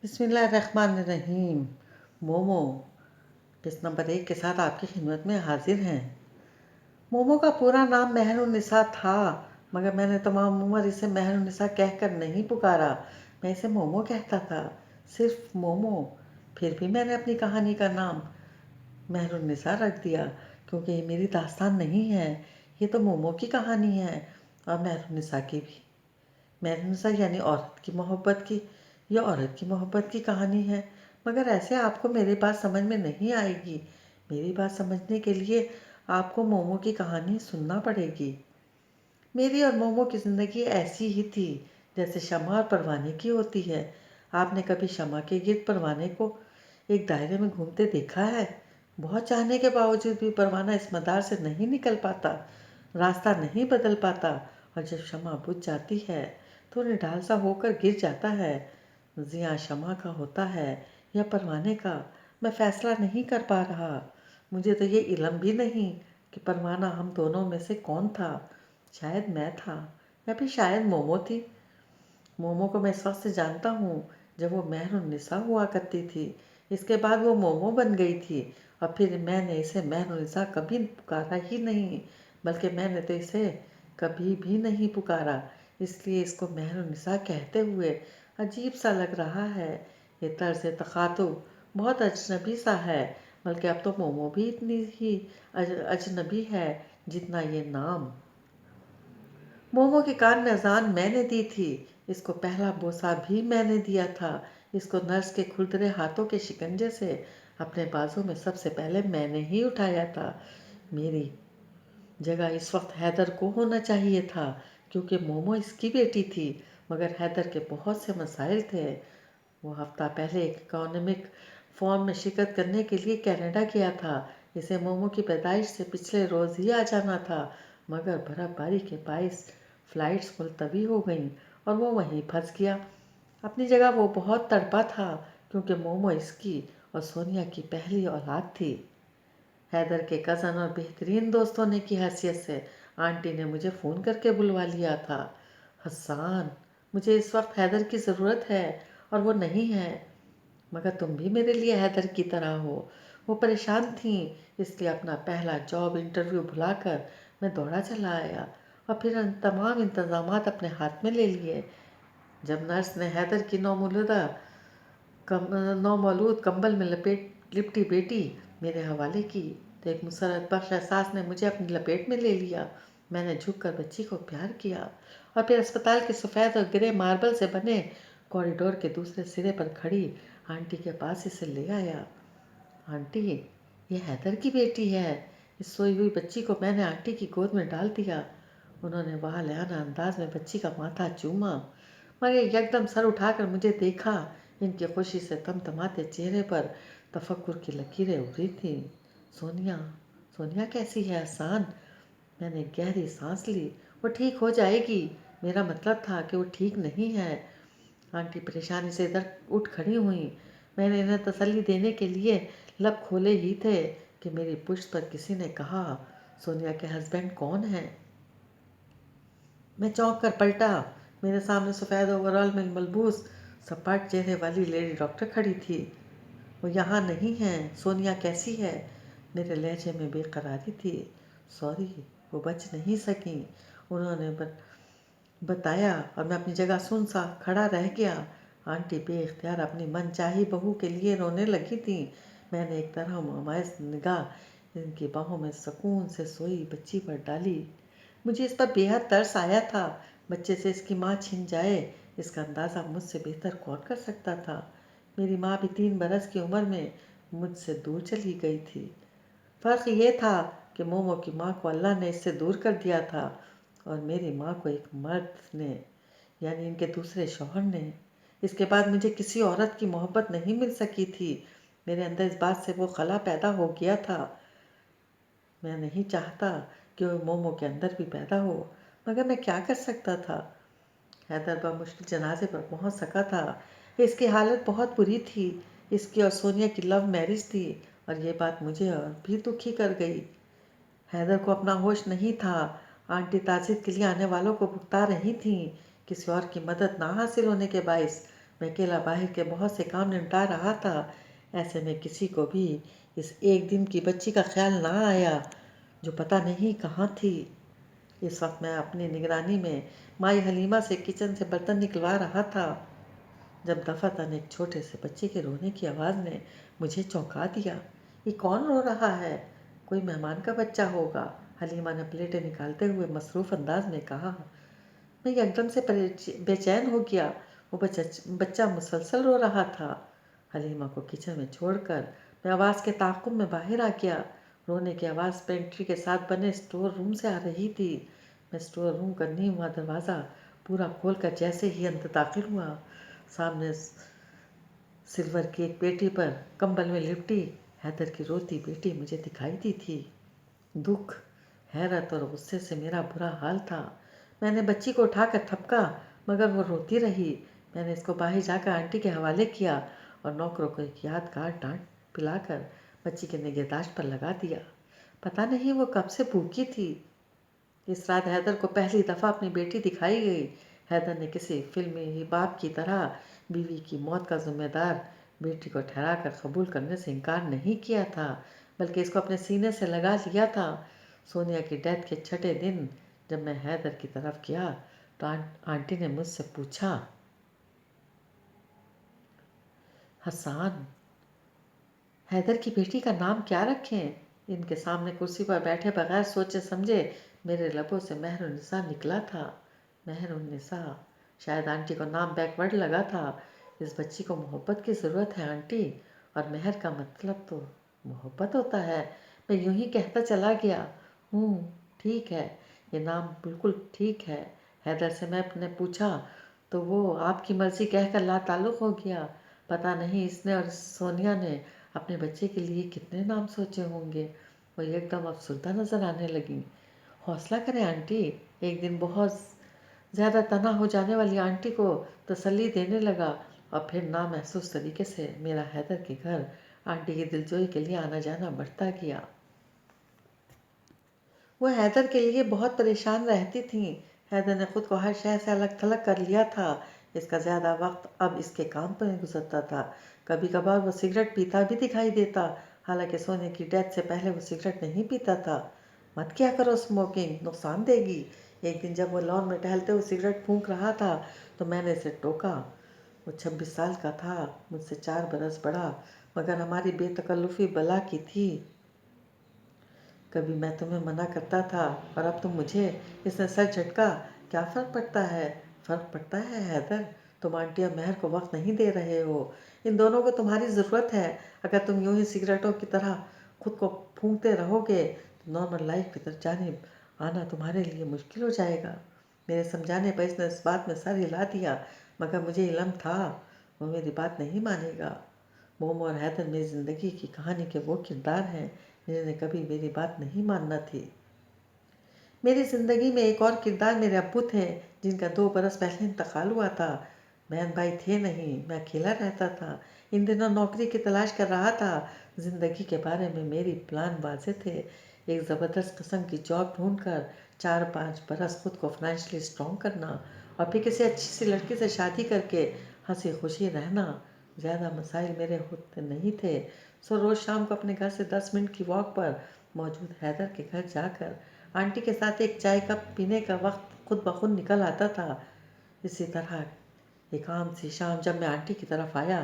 बिस्मिल्लाहिर्रहमानिर्रहीम। मोमो किस्त नंबर 1 के साथ आपकी खिदमत में हाजिर हैं। मोमो का पूरा नाम मेहरुन्निसा था, मगर मैंने तमाम उम्र इसे मेहरुन्निसा कहकर नहीं पुकारा। मैं इसे मोमो कहता था, सिर्फ मोमो। फिर भी मैंने अपनी कहानी का नाम मेहरुन्निसा रख दिया, क्योंकि ये मेरी दास्तान नहीं है, ये तो मोमो की कहानी है और मेहरुन्निसा की भी। मेहरुन्निसा यानी औरत की मोहब्बत की, यह औरत की मोहब्बत की कहानी है। मगर ऐसे आपको मेरी बात समझ में नहीं आएगी। मेरी बात समझने के लिए आपको मोमो की कहानी सुनना पड़ेगी। मेरी और मोमो की ज़िंदगी ऐसी ही थी जैसे शम्मा और परवाने की होती है। आपने कभी शम्मा के गिर्द परवाने को एक दायरे में घूमते देखा है? बहुत चाहने के बावजूद भी परवाना इस मदार से नहीं निकल पाता, रास्ता नहीं बदल पाता, और जब शम्मा बुझ जाती है तो निढाल सा होकर गिर जाता है। जिया शम्मा का होता है या परवाने का, मैं फैसला नहीं कर पा रहा। मुझे तो ये इल्म भी नहीं कि परवाना हम दोनों में से कौन था। शायद मैं था, या फिर शायद मोमो थी। मोमो को मैं इस वक्त से जानता हूँ जब वो मेहरुन्निसा हुआ करती थी। इसके बाद वो मोमो बन गई थी, और फिर मैंने इसे मेहरुन्निसा कभी पुकारा ही नहीं, बल्कि मैंने तो इसे कभी भी नहीं पुकारा। इसलिए इसको मेहरुन्निसा कहते हुए अजीब सा लग रहा है। ये तर्ज तखातुब बहुत अजनबी सा है, बल्कि अब तो मोमो भी इतनी ही अजनबी है जितना ये नाम। मोमो के कान में अजान मैंने दी थी। इसको पहला बोसा भी मैंने दिया था। इसको नर्स के खुरदरे हाथों के शिकंजे से अपने बाजू में सबसे पहले मैंने ही उठाया था। मेरी जगह इस वक्त हैदर को होना चाहिए था, क्योंकि मोमो इसकी बेटी थी। मगर हैदर के बहुत से मसाइल थे। वो हफ्ता पहले एक इकोनॉमिक फॉर्म में शिरकत करने के लिए कनाडा गया था। इसे मोमो की पैदाइश से पिछले रोज़ ही आ जाना था, मगर बर्फबारी के बाइस फ्लाइट्स मुलतवी हो गईं और वो वहीं फंस गया। अपनी जगह वो बहुत तड़पा था, क्योंकि मोमो इसकी और सोनिया की पहली औलाद थी। हैदर के कज़न और बेहतरीन दोस्तों ने की हैसियत से आंटी ने मुझे फ़ोन करके बुलवा लिया था। हसन, मुझे इस वक्त हैदर की ज़रूरत है और वो नहीं है, मगर तुम भी मेरे लिए हैदर की तरह हो। वो परेशान थी, इसलिए अपना पहला जॉब इंटरव्यू भुलाकर मैं दौड़ा चला आया और फिर तमाम इंतज़ामात अपने हाथ में ले लिए। जब नर्स ने हैदर की नौमौलूद कंबल में लिपटी बेटी मेरे हवाले की, तो एक मुसर्रत बख्श एहसास ने मुझे अपनी लपेट में ले लिया। मैंने झुककर बच्ची को प्यार किया और फिर अस्पताल के सफ़ेद और ग्रे मार्बल से बने कॉरिडोर के दूसरे सिरे पर खड़ी आंटी के पास इसे ले आया। आंटी, ये हैदर की बेटी है। इस सोई हुई बच्ची को मैंने आंटी की गोद में डाल दिया। उन्होंने वालियाना अंदाज में बच्ची का माथा चूमा, मगर यकदम सर उठाकर मुझे देखा। इनकी खुशी से तमतमाते चेहरे पर तफक्कुर की लकीरें उभरी थी। सोनिया, सोनिया कैसी है हसन? मैंने गहरी सांस ली। वो ठीक हो जाएगी। मेरा मतलब था कि वो ठीक नहीं है। आंटी परेशानी से इधर उठ खड़ी हुई। मैंने इन्हें तसल्ली देने के लिए लब खोले ही थे कि मेरी पुश्त पर किसी ने कहा, सोनिया के हस्बैंड कौन है? मैं चौंक कर पलटा। मेरे सामने सफ़ेद ओवरऑल में मलबूस सपाट चेहरे वाली लेडी डॉक्टर खड़ी थी। वो यहाँ नहीं है। सोनिया कैसी है? मेरे लहजे में बेकरारी थी। सॉरी, वो बच नहीं सकी, उन्होंने बताया, और मैं अपनी जगह सुन सा खड़ा रह गया। आंटी बेइख्तियार अपनी मनचाही बहू के लिए रोने लगी थी। मैंने एक तरह मुमायज निगाह इनकी बाहों में सुकून से सोई बच्ची पर डाली। मुझे इस पर बेहद तरस आया था। बच्चे से इसकी माँ छिन जाए, इसका अंदाज़ा मुझसे बेहतर कौन कर सकता था। मेरी माँ भी 3 बरस की उम्र में मुझसे दूर चली गई थी। फ़र्क ये था कि मोमो की माँ को अल्लाह ने इससे दूर कर दिया था, और मेरी माँ को एक मर्द ने, यानी इनके दूसरे शौहर ने। इसके बाद मुझे किसी औरत की मोहब्बत नहीं मिल सकी थी। मेरे अंदर इस बात से वो खला पैदा हो गया था। मैं नहीं चाहता कि वो मोमो के अंदर भी पैदा हो, मगर मैं क्या कर सकता था? हैदर बमुश्किल जनाजे पर पहुंच सका था। इसकी हालत बहुत बुरी थी। इसकी और सोनिया की लव मैरिज थी, और ये बात मुझे और भी दुखी कर गई। हैदर को अपना होश नहीं था। आंटी ताजिद के लिए आने वालों को भुगता रही थी। किसी और की मदद ना हासिल होने के बायस मैं अकेला बाहर के बहुत से काम निपटा रहा था। ऐसे में किसी को भी इस एक दिन की बच्ची का ख्याल ना आया जो पता नहीं कहाँ थी। इस वक्त मैं अपनी निगरानी में माई हलीमा से किचन से बर्तन निकलवा रहा था जब दफातन एक छोटे से बच्चे के रोने की आवाज़ ने मुझे चौंका दिया। ये कौन रो रहा है? कोई मेहमान का बच्चा होगा, हलीमा ने प्लेटें निकालते हुए मसरूफ़ अंदाज में कहा। मैं एकदम से बेचैन हो गया। वो बच्चा मुसलसल रो रहा था। हलीमा को किचन में छोड़कर मैं आवाज़ के ताक़ुब में बाहर आ गया। रोने की आवाज़ पेंट्री के साथ बने स्टोर रूम से आ रही थी। मैं स्टोर रूम का नींव हुआ दरवाज़ा पूरा खोलकर जैसे ही अंदर दाखिल हुआ, सामने सिल्वर की एक पेटी पर कंबल में लिपटी हैदर की रोती बेटी मुझे दिखाई दी थी। दुख, हैरत और गुस्से से मेरा बुरा हाल था। मैंने बच्ची को उठाकर थपका मगर वो रोती रही। मैंने इसको बाहर जाकर आंटी के हवाले किया और नौकरों को एक यादगार डांट पिलाकर बच्ची के निगहदाश्त पर लगा दिया। पता नहीं वो कब से भूखी थी। इस रात हैदर को पहली दफ़ा अपनी बेटी दिखाई गई। हैदर ने किसी फिल्मी बाप की तरह बीवी की मौत का जिम्मेदार बेटी को ठहराकर कबूल करने से इनकार नहीं किया था, बल्कि इसको अपने सीने से लगा लिया था। सोनिया की डेथ के छठे दिन जब मैं हैदर की तरफ गया तो आंटी ने मुझसे पूछा, हसान, हैदर की बेटी का नाम क्या रखें? इनके सामने कुर्सी पर बैठे बगैर सोचे समझे मेरे लबों से मेहरुन्निसा निकला था। मेहरुन्निसा, शायद आंटी को नाम बैकवर्ड लगा था। इस बच्ची को मोहब्बत की ज़रूरत है आंटी, और मेहर का मतलब तो मोहब्बत होता है। मैं यूं ही कहता चला गया। ठीक है, ये नाम बिल्कुल ठीक है। हैदर से मैंने पूछा तो वो आपकी मर्ज़ी कहकर लाताल्लुक़ हो गया। पता नहीं इसने और सोनिया ने अपने बच्चे के लिए कितने नाम सोचे होंगे। वो एकदम अफसरदा नज़र आने लगी। हौसला करें आंटी, एक दिन बहुत ज़्यादा तना हो जाने वाली आंटी को तसल्ली देने लगा और फिर नामहसूस तरीके से मेरा हैदर के घर आंटी की दिलजोई के लिए आना जाना बढ़ता गया। वो हैदर के लिए बहुत परेशान रहती थी। हैदर ने खुद को हर शय से अलग थलग कर लिया था। इसका ज़्यादा वक्त अब इसके काम पर गुजरता था। कभी कभार वो सिगरेट पीता भी दिखाई देता, हालांकि सोने की डेथ से पहले वो सिगरेट नहीं पीता था। मत क्या करो स्मोकिंग, नुकसान देगी। एक दिन जब वो लॉन में टहलते हुए सिगरेट फूंक रहा था तो मैंने इसे टोका। वो 26 साल का था, मुझसे 4 बरस बड़ा, मगर हमारी बेतकल्लुफ़ी बला की थी। कभी मैं तुम्हें मना करता था और अब तुम मुझे। इसने सर झटका। क्या फ़र्क पड़ता है? फ़र्क पड़ता है हैदर, तुम आंटी और मेहर को वक्त नहीं दे रहे हो। इन दोनों को तुम्हारी ज़रूरत है। अगर तुम यूं ही सिगरेटों की तरह खुद को फूंकते रहोगे तो नॉर्मल लाइफ की तरफ जाने आना तुम्हारे लिए मुश्किल हो जाएगा। मेरे समझाने पर इसने इस बात में सर हिला दिया, मगर मुझे इल्म था वो मेरी बात नहीं मानेगा। मोमो और हैदर मेरी ज़िंदगी की कहानी के वो किरदार हैं जिन्हें कभी मेरी बात नहीं मानना थी। मेरी ज़िंदगी में एक और किरदार मेरे अब्बू थे, जिनका 2 बरस पहले इंतकाल हुआ था। बहन भाई थे नहीं, मैं अकेला रहता था। इन दिनों नौकरी की तलाश कर रहा था। ज़िंदगी के बारे में मेरी प्लान वाज़े थे। एक ज़बरदस्त किस्म की जॉब ढूंढकर 4-5 बरस खुद को फाइनेंशियली स्ट्रॉन्ग करना और फिर किसी अच्छी सी लड़की से शादी करके हंसी खुशी रहना। ज़्यादा मसाइल मेरे होते नहीं थे, सो रोज़ शाम को अपने घर से 10 मिनट की वॉक पर मौजूद हैदर के घर जाकर आंटी के साथ एक चाय कप पीने का वक्त खुद ब खुद निकल आता था। इसी तरह एक आम सी शाम जब मैं आंटी की तरफ आया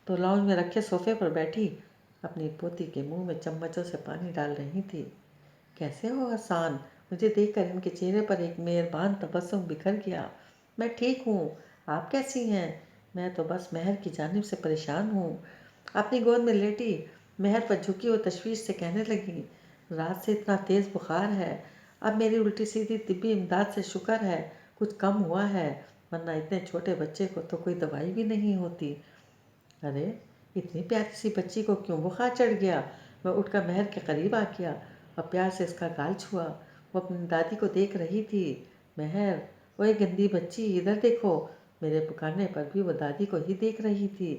तो लॉन्ज में रखे सोफे पर बैठी अपनी पोती के मुंह में चम्मचों से पानी डाल रही थी। कैसे हो हसान? मुझे देखकर इनके चेहरे पर एक मेहरबान तबस्सुम बिखर गया। मैं ठीक हूँ, आप कैसी हैं? मैं तो बस मेहर की जानिब से परेशान हूँ। अपनी गोद में लेटी मेहर पर झुकी हुई तशवीश से कहने लगी, रात से इतना तेज़ बुखार है। अब मेरी उल्टी सीधी तिब्बी इमदाद से शुक्र है कुछ कम हुआ है, वरना इतने छोटे बच्चे को तो कोई दवाई भी नहीं होती। अरे, इतनी प्यारी सी बच्ची को क्यों बुखार चढ़ गया? मैं उठकर मेहर के करीब आ गया और प्यार से इसका गाल छुआ। वो अपनी दादी को देख रही थी। मेहर, ओए गंदी बच्ची, इधर देखो। मेरे पुकारने पर भी वो दादी को ही देख रही थी।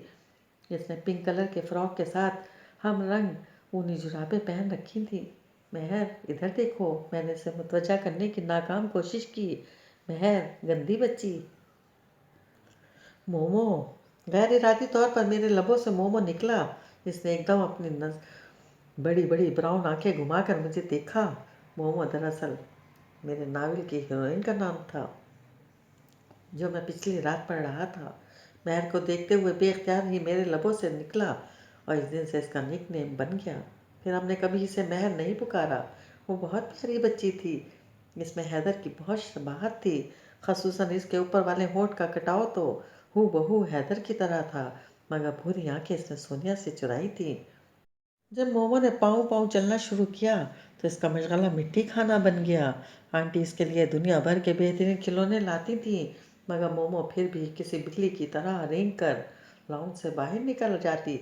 इसने पिंक कलर के फ्रॉक के साथ हम रंग ऊनी जुराबें पहन रखी थी। मेहर, इधर देखो। मैंने इसे मुतवज्जा करने की नाकाम कोशिश की। मेहर, गंदी बच्ची। मोमो, غیر ارادی طور پر میرے لبوں سے مومو نکلا۔ اس نے ایک دم اپنی بڑی بڑی براؤن آنکھیں گھما کر مجھے دیکھا۔ مومو دراصل میرے ناول کی ہیروئن کا نام تھا جو میں پچھلی رات پڑھ رہا تھا۔ مہر کو دیکھتے ہوئے بے اختیار ہی میرے لبوں سے نکلا اور اس دن سے اس کا نک نیم بن گیا۔ پھر ہم نے کبھی اسے مہر نہیں پکارا۔ وہ بہت پیاری بچی تھی۔ اس میں حیدر کی بہت شباہت تھی، خصوصاً اس کے اوپر والے ہونٹ کا کٹاؤ تو ہو بہو حیدر کی طرح تھا، مگر بھوری آنکھیں اس نے سونیا سے چرائی تھی۔ جب مومو نے پاؤں پاؤں چلنا شروع کیا تو اس کا مشغلہ مٹی کھانا بن گیا۔ آنٹی اس کے لیے دنیا بھر کے بہترین کھلونے لاتی تھیں، مگر مومو پھر بھی کسی بلی کی طرح رینگ کر لان سے باہر نکل جاتی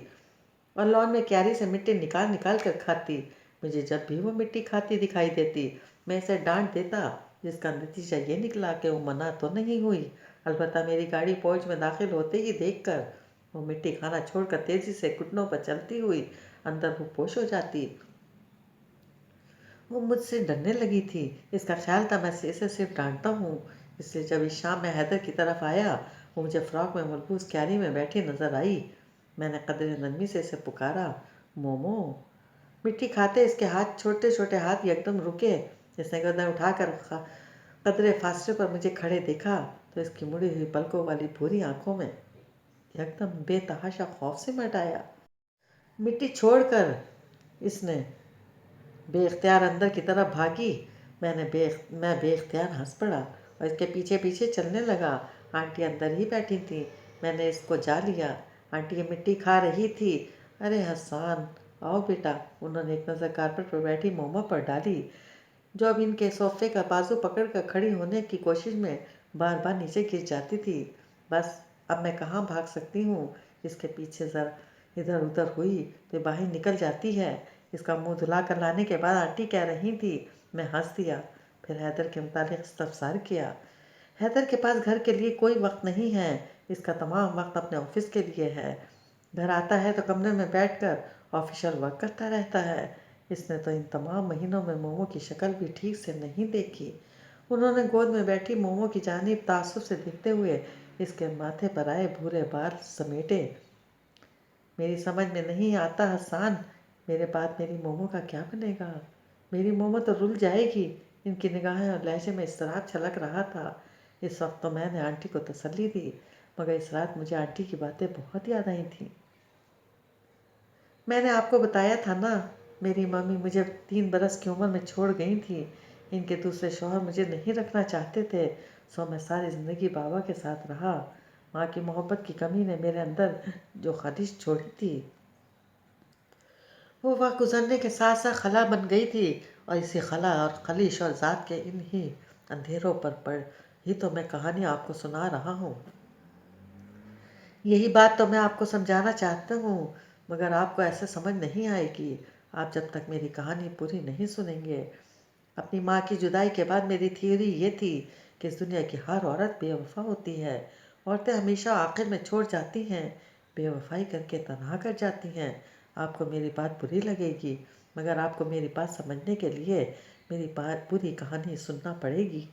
اور لان میں کیاری سے مٹی نکال نکال کر کھاتی۔ مجھے جب بھی وہ مٹی کھاتی دکھائی دیتی میں اسے ڈانٹ دیتا، جس کا نتیجہ یہ نکلا کہ وہ منع تو نہیں ہوئی، البتہ میری گاڑی پوچھ میں داخل ہوتے ہی دیکھ کر وہ مٹی کھانا چھوڑ کر تیزی سے گھٹنوں پر چلتی ہوئی اندر وہ پوش ہو جاتی۔ وہ مجھ سے ڈرنے لگی تھی۔ اس کا خیال تھا میں اسے صرف ڈانٹتا ہوں، اس لیے جب اس شام میں حیدر کی طرف آیا وہ مجھے فراک میں ملبوس کیاری میں بیٹھی نظر آئی۔ میں نے قدر نرمی سے اسے پکارا، مومو۔ مٹی کھاتے اس کے ہاتھ، چھوٹے چھوٹے ہاتھ یکدم رکے۔ اس نے گردن اٹھا کر قدرے فاصلے پر مجھے کھڑے دیکھا تو اس کی مڑی ہوئی پلکوں والی بھوری آنکھوں میں یکدم بے تحاشا خوف سمٹ آیا۔ مٹی چھوڑ کر اس نے بے اختیار اندر کی طرف بھاگی۔ میں بے اختیار ہنس پڑا اور اس کے پیچھے پیچھے چلنے لگا۔ آنٹی اندر ہی بیٹھی تھی۔ میں نے اس کو جا لیا۔ آنٹی یہ مٹی کھا رہی تھی۔ ارے حسان، آؤ بیٹا۔ انہوں نے ایک نظر کارپیٹ پر بیٹھی مومو پر ڈالی، جو اب ان کے صوفے کا بازو پکڑ کر کھڑی ہونے کی کوشش میں بار بار نیچے گر جاتی تھی۔ بس اب میں کہاں بھاگ سکتی ہوں؟ اس کے پیچھے ذرا ادھر ادھر ہوئی تو باہر نکل جاتی ہے۔ اس کا منہ دھلا کر لانے کے بعد آنٹی کہہ رہی تھی۔ میں ہنس دیا، پھر حیدر کے متعلق استفسار کیا۔ حیدر کے پاس گھر کے لیے کوئی وقت نہیں ہے، اس کا تمام وقت اپنے آفس کے لیے ہے۔ گھر آتا ہے تو کمرے میں بیٹھ کر آفیشل ورک کرتا رہتا ہے۔ اس نے تو ان تمام مہینوں میں مومو کی شکل بھی ٹھیک سے نہیں دیکھی۔ انہوں نے گود میں بیٹھی مومو کی جانب تعصب سے دیکھتے ہوئے اس کے ماتھے پر آئے بھورے بال سمیٹے۔ میری سمجھ میں نہیں آتا حسان، میرے بعد میری مومو کا کیا بنے گا؟ میری مومو تو رل جائے گی۔ ان کی نگاہیں اور لہجے میں اضطراب چھلک رہا تھا۔ اس وقت تو میں نے آنٹی کو تسلی دی، مگر اس رات مجھے آنٹی کی باتیں بہت یاد آئی تھیں۔ میں نے آپ کو بتایا تھا نا، میری ممی مجھے 3 برس کی عمر میں چھوڑ گئی تھی۔ ان کے دوسرے شوہر مجھے نہیں رکھنا چاہتے تھے، سو میں ساری زندگی بابا کے ساتھ رہا۔ ماں کی محبت کی کمی نے میرے اندر جو خلش چھوڑی تھی وہ وقت گزرنے کے ساتھ ساتھ خلا بن گئی تھی، اور اسی خلا اور خلش اور ذات کے ان ہی اندھیروں پر پڑ ہی تو میں کہانی آپ کو سنا رہا ہوں۔ یہی بات تو میں آپ کو سمجھانا چاہتا ہوں، مگر آپ کو ایسے سمجھ نہیں آئے گی، آپ جب تک میری کہانی پوری نہیں سنیں گے۔ اپنی ماں کی جدائی کے بعد میری تھیوری یہ تھی کہ اس دنیا کی ہر عورت بے وفا ہوتی ہے۔ عورتیں ہمیشہ آخر میں چھوڑ جاتی ہیں، بے وفائی کر کے تنہا کر جاتی ہیں۔ آپ کو میری بات بری لگے گی، مگر آپ کو میری بات سمجھنے کے لیے میری پوری کہانی سننا پڑے گی۔